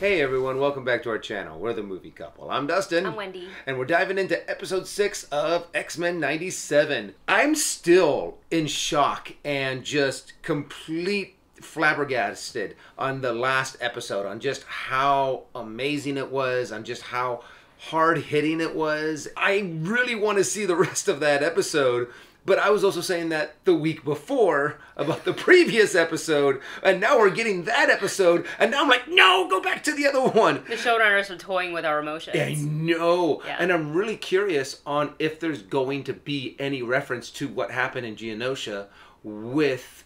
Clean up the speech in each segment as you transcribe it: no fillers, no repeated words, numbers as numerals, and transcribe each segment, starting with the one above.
Hey everyone, welcome back to our channel. We're the Movie Couple. I'm Dustin. I'm Wendy. And we're diving into episode 6 of X-Men 97. I'm still in shock and just complete flabbergasted on the last episode, on just how amazing it was, on just how hard-hitting it was. I really want to see the rest of that episode. But I was also saying that the week before about the previous episode, and now we're getting that episode, and now I'm like, no, go back to the other one. The showrunners are toying with our emotions. I know. Yeah. And I'm really curious on if there's going to be any reference to what happened in Genosha with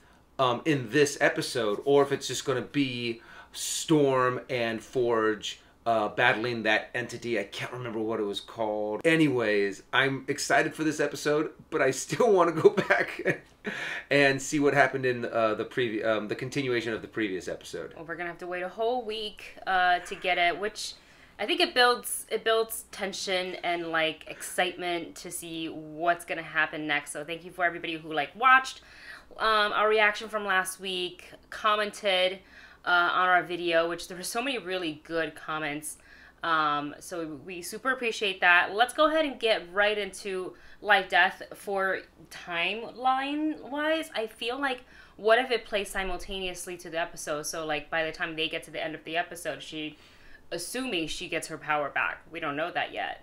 in this episode, or if it's just going to be Storm and Forge battling that entity. I can't remember what it was called. Anyways, I'm excited for this episode, but I still want to go back and see what happened in the continuation of the previous episode. Well, we're gonna have to wait a whole week to get it, which I think it builds tension and like excitement to see what's gonna happen next. So thank you for everybody who watched our reaction from last week, commented on our video, which there were so many really good comments. So we super appreciate that. Let's go ahead and get right into LifeDeath. For timeline wise, I feel like what if it plays simultaneously to the episode? So like by the time they get to the end of the episode, assuming she gets her power back. We don't know that yet.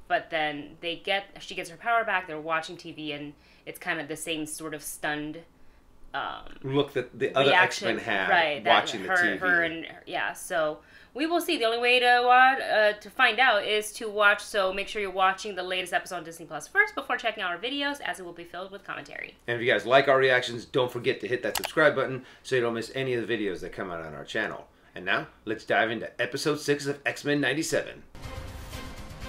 But then she gets her power back, they're watching TV, and it's kind of the same sort of stunned look that the other X-Men had, right, watching the TV. Yeah, so we will see. The only way to find out is to watch, so make sure you're watching the latest episode on Disney Plus first before checking out our videos, as it will be filled with commentary. And if you guys like our reactions, don't forget to hit that subscribe button so you don't miss any of the videos that come out on our channel. And now, let's dive into episode 6 of X-Men 97.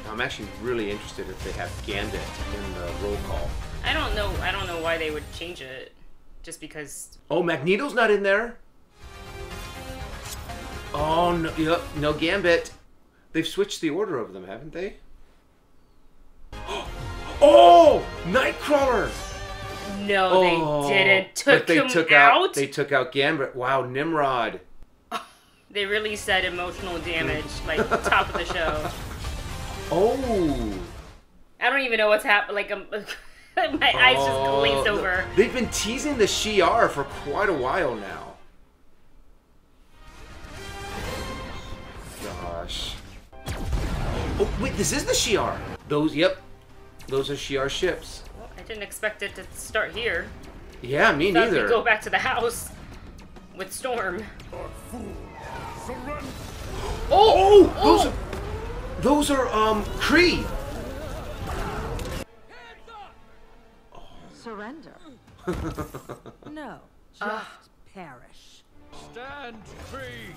Now, I'm actually really interested if they have Gambit in the roll call. I don't know why they would change it. Just because... Oh, Magneto's not in there. Oh, no, yep, no Gambit. They've switched the order of them, haven't they? Oh! Nightcrawler! No, they didn't. They took out Gambit. Wow, Nimrod. They really said emotional damage, like, top of the show. Oh! I don't even know what's happening. My eyes just glazed over. They've been teasing the Shi'ar for quite a while now. Gosh. Oh, wait, this is the Shi'ar. Those are Shi'ar ships. Well, I didn't expect it to start here. Yeah, me neither. Go back to the house with Storm. Oh! Those are Kree. Surrender. No, just perish. Stand free!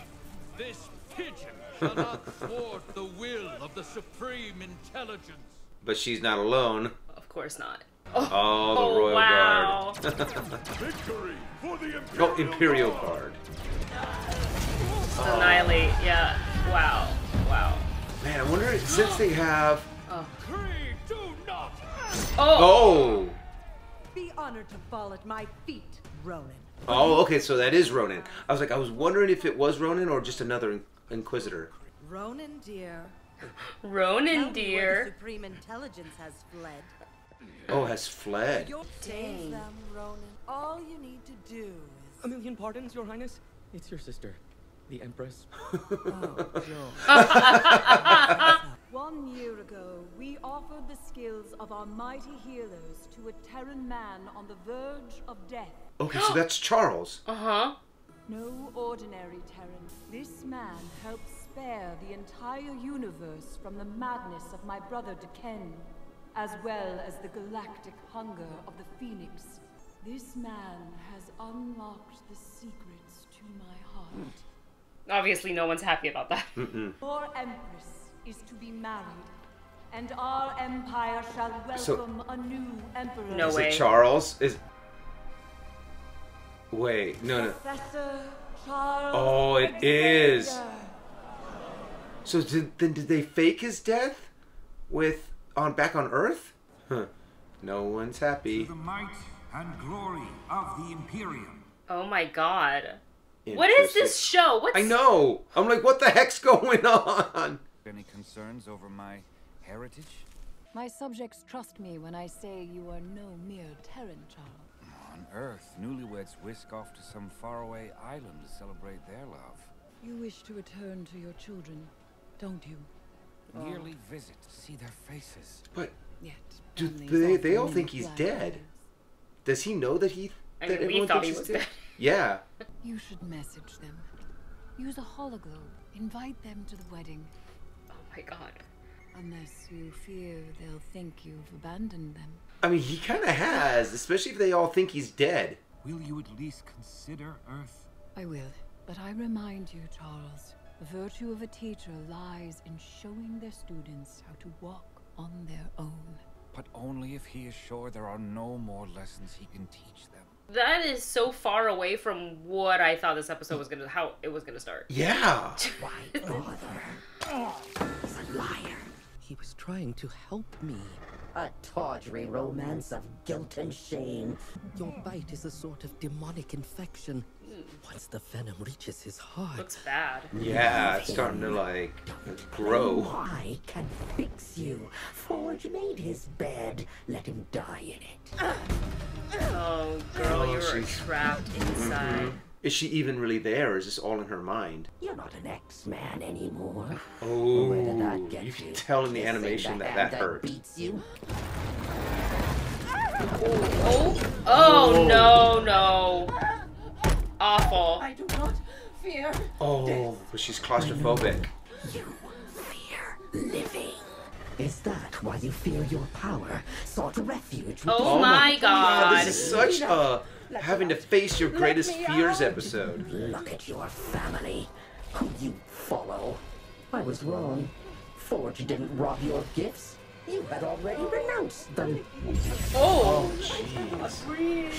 This pigeon shall not thwart the will of the Supreme Intelligence. But she's not alone. Of course not. Oh, the Royal wow. Guard. Victory for the Imperial, Imperial Guard. Annihilate, yeah. Wow. Wow. Man, I wonder, since they have... Kree, do not! Oh! Be honored to fall at my feet, Ronan. Oh, okay, so that is Ronan. I was wondering if it was Ronan or just another Inquisitor. Ronan, dear. Ronan, dear. The Supreme Intelligence has fled. Oh, has fled. Save them, Ronan. All you need to do is... A million pardons, Your Highness. It's your sister, the Empress. Oh, George. 1 year ago, we offered the skills of our mighty healers to a Terran man on the verge of death. Okay, so that's Charles. Uh-huh. No ordinary Terran. This man helped spare the entire universe from the madness of my brother D'Ken, as well as the galactic hunger of the Phoenix. This man has unlocked the secrets to my heart. Obviously, no one's happy about that. Your Empress is to be married, and our empire shall welcome a new emperor. No way. Is it Charles? Wait, no. Professor Charles. Oh, it is. Xavier. So did they fake his death back on Earth? Huh. No one's happy. To the might and glory of the Imperium. Oh my god. What is this show? What's... I know. I'm like, what the heck's going on? Any concerns over my heritage? My subjects trust me when I say you are no mere Terran, Charles. On Earth, newlyweds whisk off to some faraway island to celebrate their love. You wish to return to your children, don't you? Yearly visit to see their faces. But Yet, do families they all often think he's black dead? eyes. Does he know that I mean, everyone we thought thinks he he's was dead? dead. Yeah. You should message them. Use a hologlobe. Invite them to the wedding. Oh my god. Unless you fear they'll think you've abandoned them. I mean, he kind of has, especially if they all think he's dead. Will you at least consider Earth? I will. But I remind you, Charles, the virtue of a teacher lies in showing their students how to walk on their own. But only if he is sure there are no more lessons he can teach them. That is so far away from what I thought this episode was gonna, how it was gonna start. Yeah. Why bother? He's a liar. He was trying to help me. A tawdry romance of guilt and shame. Your bite is a sort of demonic infection. Once the venom reaches his heart. Looks bad. Yeah, it's starting to, like, grow. I can fix you. Forge made his bed. Let him die in it. Oh, girl, you were she's- trapped inside. Is she even really there, or is this all in her mind? You're not an X-Man anymore. Oh, Where did that get you can you? tell in the Kissing animation the that hand hurt. beats you. Oh, no. Awful. I do not fear. Oh, but she's claustrophobic. You fear living. Is that why you fear your power? Sought refuge with Oh my god. This is such a having to face your greatest fears episode. Look at your family. Who you follow. I was wrong. Forge didn't rob your gifts. You had already renounced them. Oh. Jeez.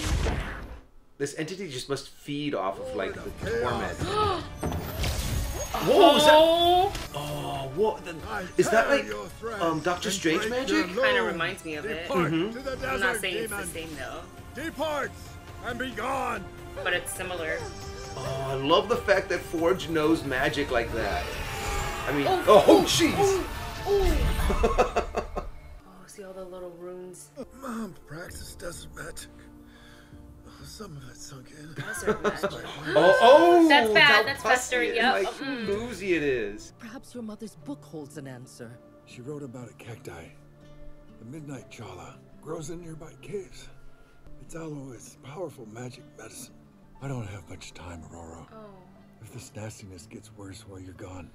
This entity just must feed off of, like, the torment. Whoa, is that? Oh, what? Is that like Doctor Strange magic? Kind of reminds me of it. Mm-hmm. To the I'm desert, not saying it's demon. the same though, Depart and be gone. but it's similar. Oh, I love the fact that Forge knows magic like that. I mean, oh, jeez. Oh, see all the little runes. Mom practiced desert magic. Some of it sunk in. Desert magic. Oh, That's bad, how that's pussy festering, and, yep. like, boozy it is. Perhaps your mother's book holds an answer. She wrote about a cacti. The midnight chala grows in nearby caves. Its aloe is powerful magic medicine. I don't have much time, Aurora. Oh. If this nastiness gets worse while you're gone,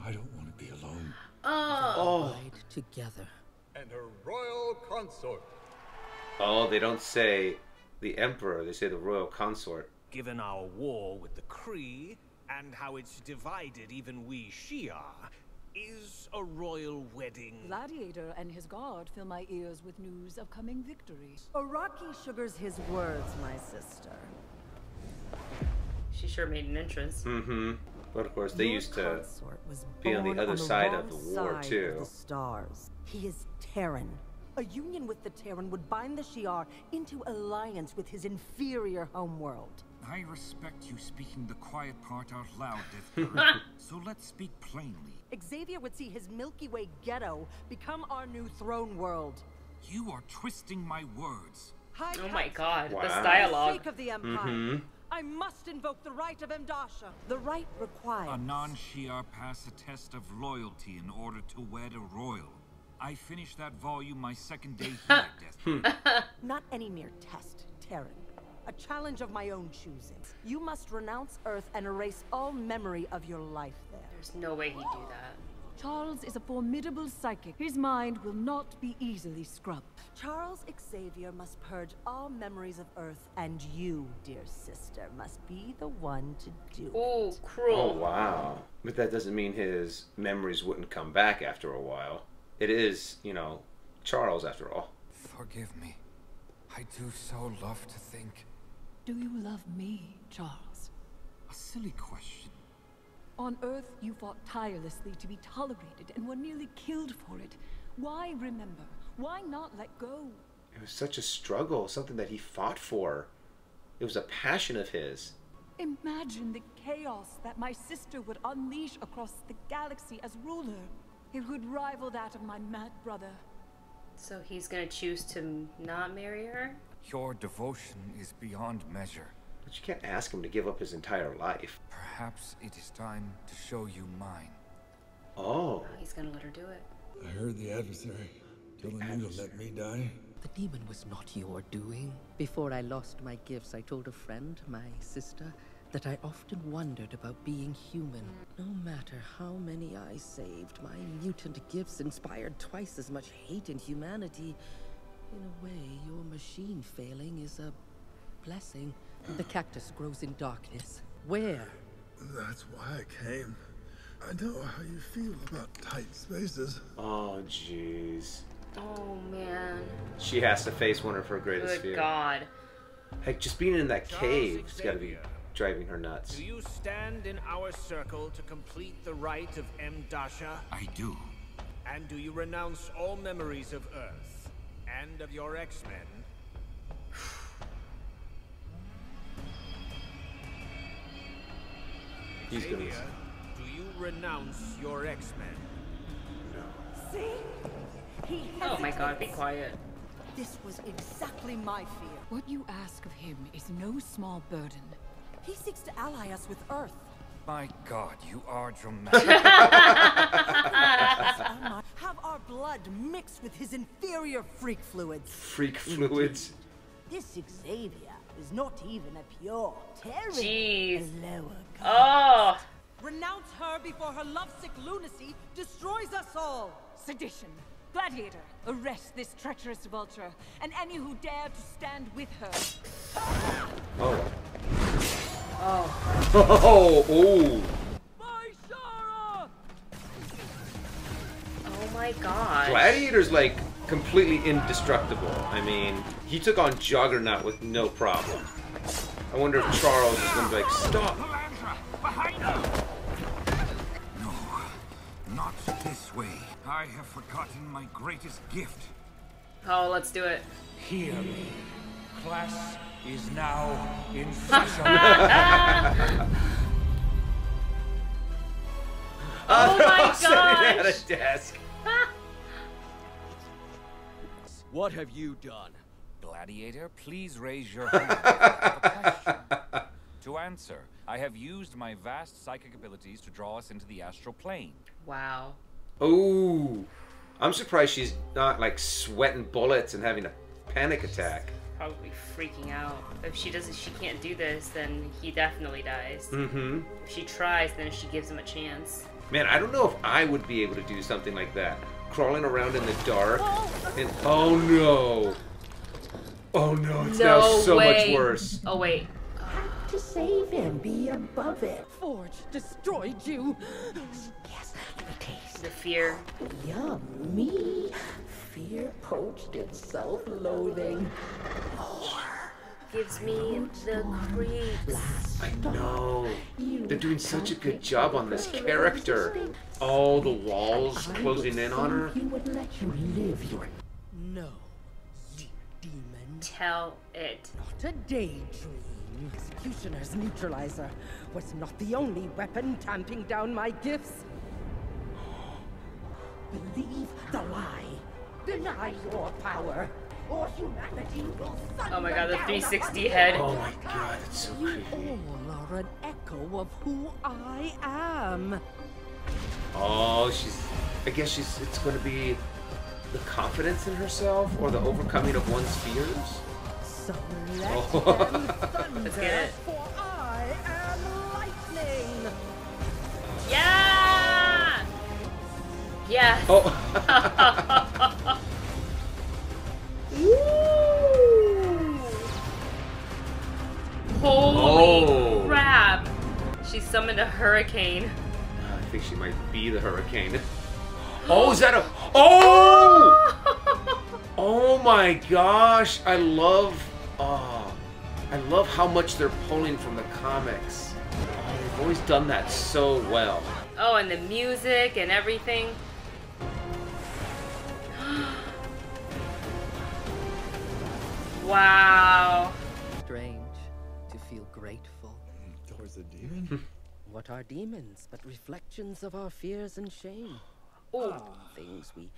I don't want to be alone. Oh. Ride together. And her royal consort. Oh, they don't say the Emperor, they say the Royal Consort. Given our war with the Kree, and how it's divided even we Shi'ar, is a royal wedding... Gladiator and his guard fill my ears with news of coming victory. Araki sugars his words, my sister. She sure made an entrance. Mm-hmm. But of course, they Your used to consort was be on the born other side of wrong the war, side too. of the stars. He is Terran. A union with the Terran would bind the Shi'ar into alliance with his inferior homeworld. I respect you speaking the quiet part out loud, Death. So let's speak plainly. Xavier would see his Milky Way ghetto become our new throne world. You are twisting my words. High Oh my god, Wow. this For the dialogue. sake of the Empire, Mm-hmm. I must invoke the right of Mdasha. The right requires... A non-Shi'ar pass a test of loyalty in order to wed a royal. I finished that volume my second day here, Death. Not any mere test, Terran. A challenge of my own choosing. You must renounce Earth and erase all memory of your life there. There's no way he'd do that. Charles is a formidable psychic. His mind will not be easily scrubbed. Charles Xavier must purge all memories of Earth, and you, dear sister, must be the one to do Ooh, it. cruel. Oh, wow. But that doesn't mean his memories wouldn't come back after a while. It is, you know, Charles after all. Forgive me. I do so love to think. Do you love me, Charles? A silly question. On Earth, you fought tirelessly to be tolerated and were nearly killed for it. Why remember? Why not let go? It was such a struggle, something that he fought for. It was a passion of his. Imagine the chaos that my sister would unleash across the galaxy as ruler. It would rival that of my mad brother. So he's gonna choose to not marry her? Your devotion is beyond measure. But you can't ask him to give up his entire life. Perhaps it is time to show you mine. Oh. He's gonna let her do it. I heard the adversary telling you to let me die. The demon was not your doing. Before I lost my gifts, I told a friend, my sister, that I often wondered about being human. No matter how many I saved, my mutant gifts inspired twice as much hate and humanity. In a way, your machine failing is a blessing. The cactus grows in darkness. Where? That's why I came. I know how you feel about tight spaces. Oh, jeez. Oh, man. She has to face one of her greatest Good fears. God. Heck, just being in that cave has got to be driving her nuts. Do you stand in our circle to complete the rite of Dasha? I do. And do you renounce all memories of Earth and of your X-Men? He's gonna... Xavier, do you renounce your X-Men? No. See? He Oh my God, be quiet. This was exactly my fear. What you ask of him is no small burden. He seeks to ally us with Earth. My God, you are dramatic. Have our blood mixed with his inferior freak fluids. Freak fluids. This Xavier is not even a pure Terran. Jeez. A lower god. Oh! Renounce her before her lovesick lunacy destroys us all. Sedition. Gladiator, arrest this treacherous vulture, and any who dare to stand with her. Oh. Oh. Oh. Oh. Oh my God. Gladiator's like completely indestructible. I mean, he took on Juggernaut with no problem. I wonder if Charles is going to be like, stop. Behind you! No, not this way. I have forgotten my greatest gift. Oh, let's do it. Hear me. Class is now in session. Oh my Sitting at gosh! a desk. What have you done? Gladiator, please raise your hand. I have a question. To answer, I have used my vast psychic abilities to draw us into the astral plane. Wow. Oh. I'm surprised she's not like sweating bullets and having a panic attack. Probably freaking out. If she can't do this, then he definitely dies. Mm-hmm. If she tries, then she gives him a chance. Man, I don't know if I would be able to do something like that. Crawling around in the dark and oh no. Oh no, it's now so much worse. Oh wait. Have to save him, be above it. Forge destroyed you. Yes, give a taste. The fear. Yummy. Fear poached in self-loathing. Gives me the creeps. I know. They're doing such a good job on this character. All the walls closing in on her. He would let you live your... No, you demon. Tell it. Not a daydream. Executioner's neutralizer was not the only weapon tamping down my gifts. Believe the lie. Deny your power, or humanity will thunder Oh my God, the down 360 upon head. Oh my god, it's so You creepy. all are an echo of who I am. Oh, I guess it's going to be the confidence in herself or the overcoming of one's fears. So let Oh. them thunder, Let's get it. for I am lightning. Yeah! Yes. Oh. Woo! Holy Oh. crap! She summoned a hurricane. I think she might be the hurricane. Oh, is that a... Oh! Oh my gosh. I love how much they're pulling from the comics. Oh, they've always done that so well. Oh, and the music and everything. Wow. Strange to feel grateful. towards the demon? What are demons but reflections of our fears and shame? Oh, Things we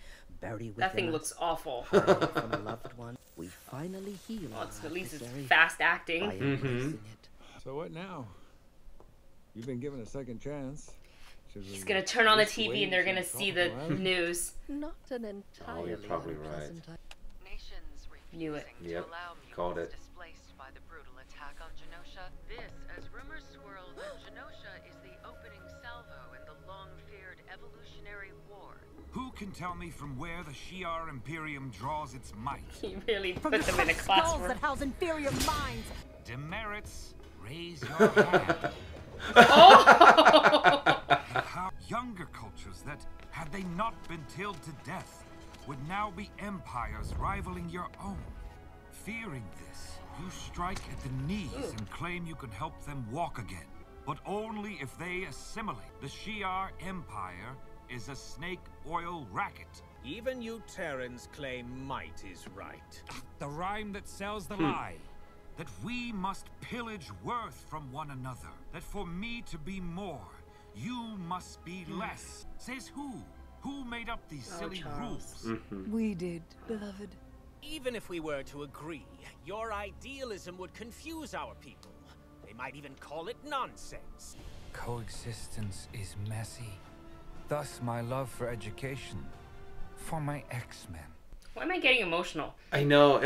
bury within that thing us, looks awful. hide from a loved one. We finally heal. Well, at least it's adversary fast acting. by embracing it. So what now? You've been given a second chance. He's gonna turn on the TV and they're gonna see the news. Not an entirely probably right. unpleasant Nations Knew it. refusing to Yep, allow called mutants it. displaced by the brutal attack on Genosha. This, as rumors swirl that Genosha is the opening salvo in the long-feared evolutionary war. Who can tell me from where the Shi'ar Imperium draws its might? He really From put the them in a crushed skulls classroom. that house inferior minds. Demerits, raise your hand. Oh! How younger cultures that, had they not been tilled to death, would now be empires rivaling your own. Fearing this, you strike at the knees and claim you can help them walk again. But only if they assimilate. The Shi'ar Empire is a snake oil racket. Even you Terrans claim might is right. The rhyme that sells the lie. That we must pillage worth from one another. That for me to be more, you must be less. Says who? Who made up these silly Charles. rules? We did, beloved. Even if we were to agree, your idealism would confuse our people. They might even call it nonsense. Coexistence is messy. Thus my love for education. For my X-Men. Why am I getting emotional? I know.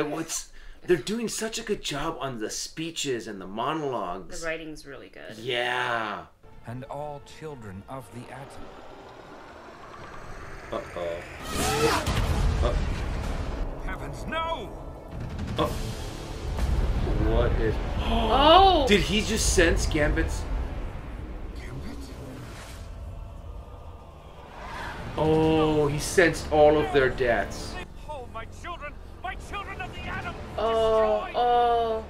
They're doing such a good job on the speeches and the monologues. The writing's really good. Yeah. And all children of the atom. Uh-oh. Heavens, no! Oh. What is... Oh! Did he just sense Gambit's... Gambit? Oh, he sensed all of their deaths. Oh, my children of the atom! Oh, oh,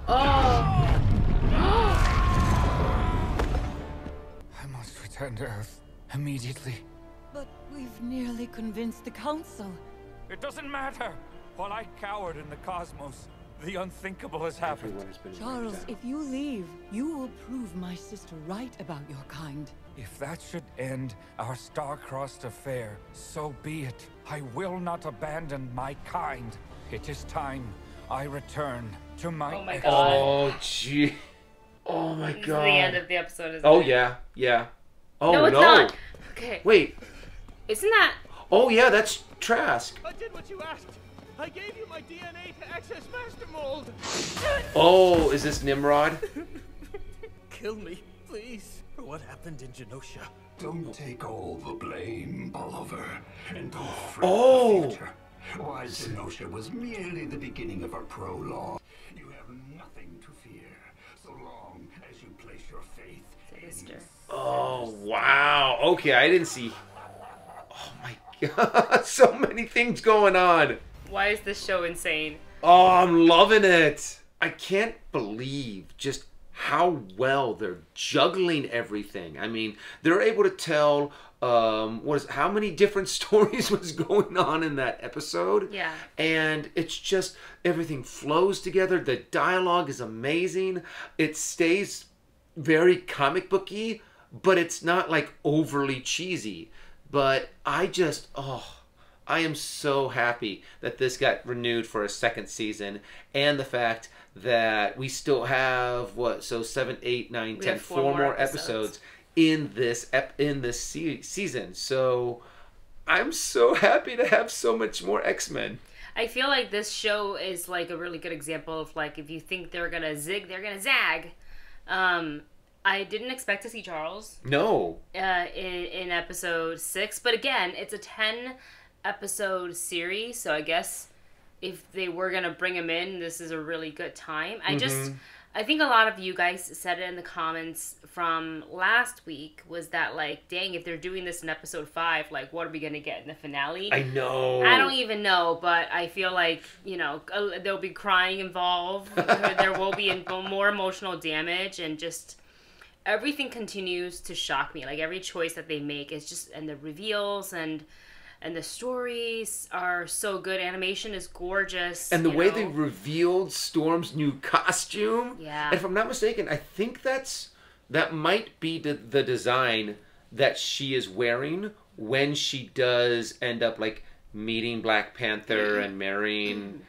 oh. I must return to Earth immediately. But we've nearly convinced the council. It doesn't matter. While I cowered in the cosmos, the unthinkable has happened. Everyone has been Charles, wiped out. if you leave, you will prove my sister right about your kind. If that should end our star-crossed affair, so be it. I will not abandon my kind. It is time I return to my Oh my X-Men. God. Oh, gee. Oh, my This is God. the end of the episode, isn't Oh, it? yeah. Yeah. Oh, No, it's not. Okay. Wait. Isn't that... Oh, yeah, that's Trask. I did what you asked. I gave you my DNA to access Master Mold. Oh, is this Nimrod? Kill me, please, for what happened in Genosha. Don't take all the blame, Oliver, and don't fret Oh. the future. Why, Genosha was merely the beginning of a prologue. You have nothing to fear, so long as you place your faith in... Oh, wow. Okay, I didn't see... Oh, my God. So many things going on. Why is this show insane? Oh, I'm loving it. I can't believe just how well they're juggling everything. I mean, they're able to tell how many different stories was going on in that episode. Yeah. And it's just everything flows together. The dialogue is amazing. It stays very comic booky, but it's not like overly cheesy. But I am so happy that this got renewed for a second season, and the fact that we still have 7, 8, 9, 10, 4 more episodes in this season. So I'm so happy to have so much more X-Men. I feel like this show is like a really good example of like if you think they're gonna zig, they're gonna zag. I didn't expect to see Charles. No. In episode 6, but again, it's a 10-episode series, so I guess if they were gonna bring him in, this is a really good time. I think a lot of you guys said it in the comments from last week was that like, dang, if they're doing this in episode 5, like, what are we gonna get in the finale? I know. I don't even know, but I feel like, there'll be crying involved. There will be more emotional damage, and just everything continues to shock me. Like, every choice that they make is just, and the reveals and the stories are so good. Animation is gorgeous. And the way they revealed Storm's new costume. Yeah. And if I'm not mistaken, I think that's that might be the design that she is wearing when she does end up like meeting Black Panther and marrying,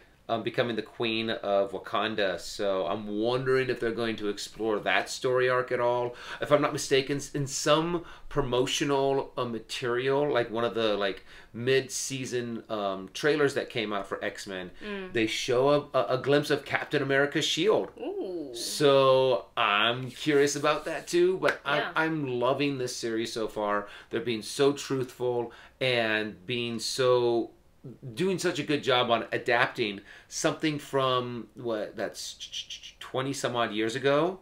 becoming the queen of Wakanda. So I'm wondering if they're going to explore that story arc at all. If I'm not mistaken, in some promotional material, like one of the like mid-season trailers that came out for X-Men, they show a glimpse of Captain America's shield. Ooh. So I'm curious about that too, but I'm loving this series so far. They're being so truthful and being so, doing such a good job on adapting something from that's 20 some odd years ago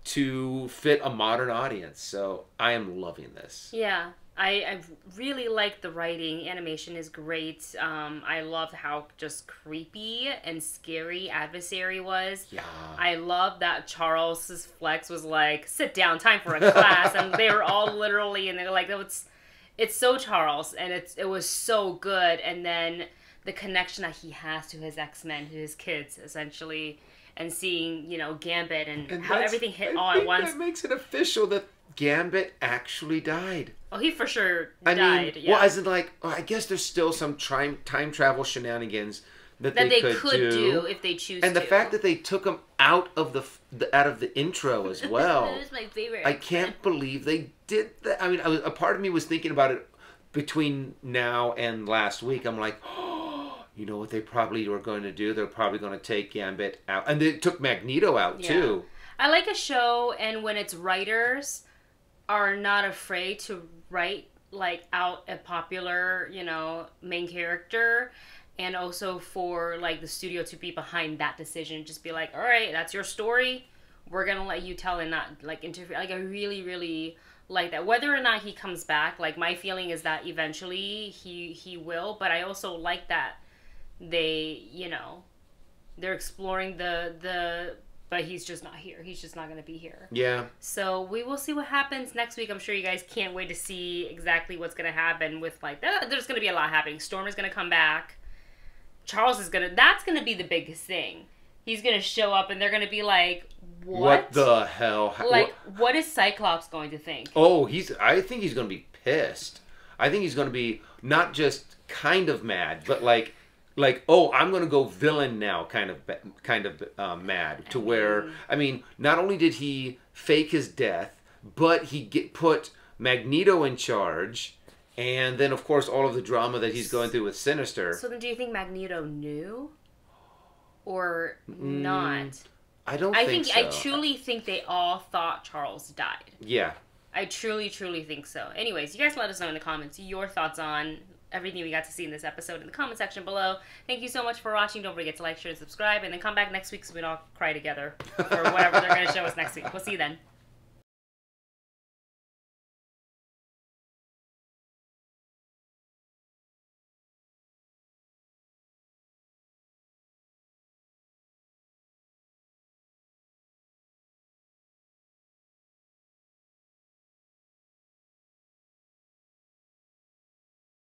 to fit a modern audience. So I am loving this. Yeah. I really like the writing. Animation is great. I loved how just creepy and scary Adversary was. Yeah. I love that Charles's flex was like, sit down, time for a class. And they were all literally, and they're like, it's so Charles. And it was so good. And then the connection that he has to his X-Men, to his kids, essentially. And seeing, you know, Gambit and how everything hit all at once. That makes it official that Gambit actually died. Oh, he for sure died. I mean, well, as in like, I guess there's still some time travel shenanigans that they could do if they choose. And the fact that they took him out of the intro as well. That was my favorite. I can't believe they did that. I mean, a part of me was thinking about it between now and last week. I'm like, oh, you know what they probably were going to do? They're probably going to take Gambit out, and they took Magneto out too. I like a show, and when its writers are not afraid to write like out a popular, you know, main character, and also for like the studio to be behind that decision, just be like, all right, that's your story, we're gonna let you tell and not like interfere. Like I really, really like that. Whether or not he comes back, like my feeling is that eventually he will, but I also like that they, you know, they're exploring the but he's just not here. He's just not going to be here. Yeah. So we will see what happens next week. I'm sure you guys can't wait to see exactly what's going to happen with, like, there's going to be a lot happening. Storm is going to come back. Charles is going to, that's going to be the biggest thing. He's going to show up and they're going to be like, what the hell? Like, what is Cyclops going to think? Oh, I think he's going to be pissed. I think he's going to be not just kind of mad, but like, oh, I'm gonna go villain now, kind of mad, to where, I mean, not only did he fake his death, but he put Magneto in charge, and then of course all of the drama that he's going through with Sinister. So then, do you think Magneto knew, or not? I don't think so. I truly think they all thought Charles died. Yeah. I truly, truly think so. Anyways, you guys let us know in the comments your thoughts on everything we got to see in this episode in the comment section below. Thank you so much for watching. Don't forget to like, share, and subscribe. And then come back next week so we can all cry together for whatever they're going to show us next week. We'll see you then.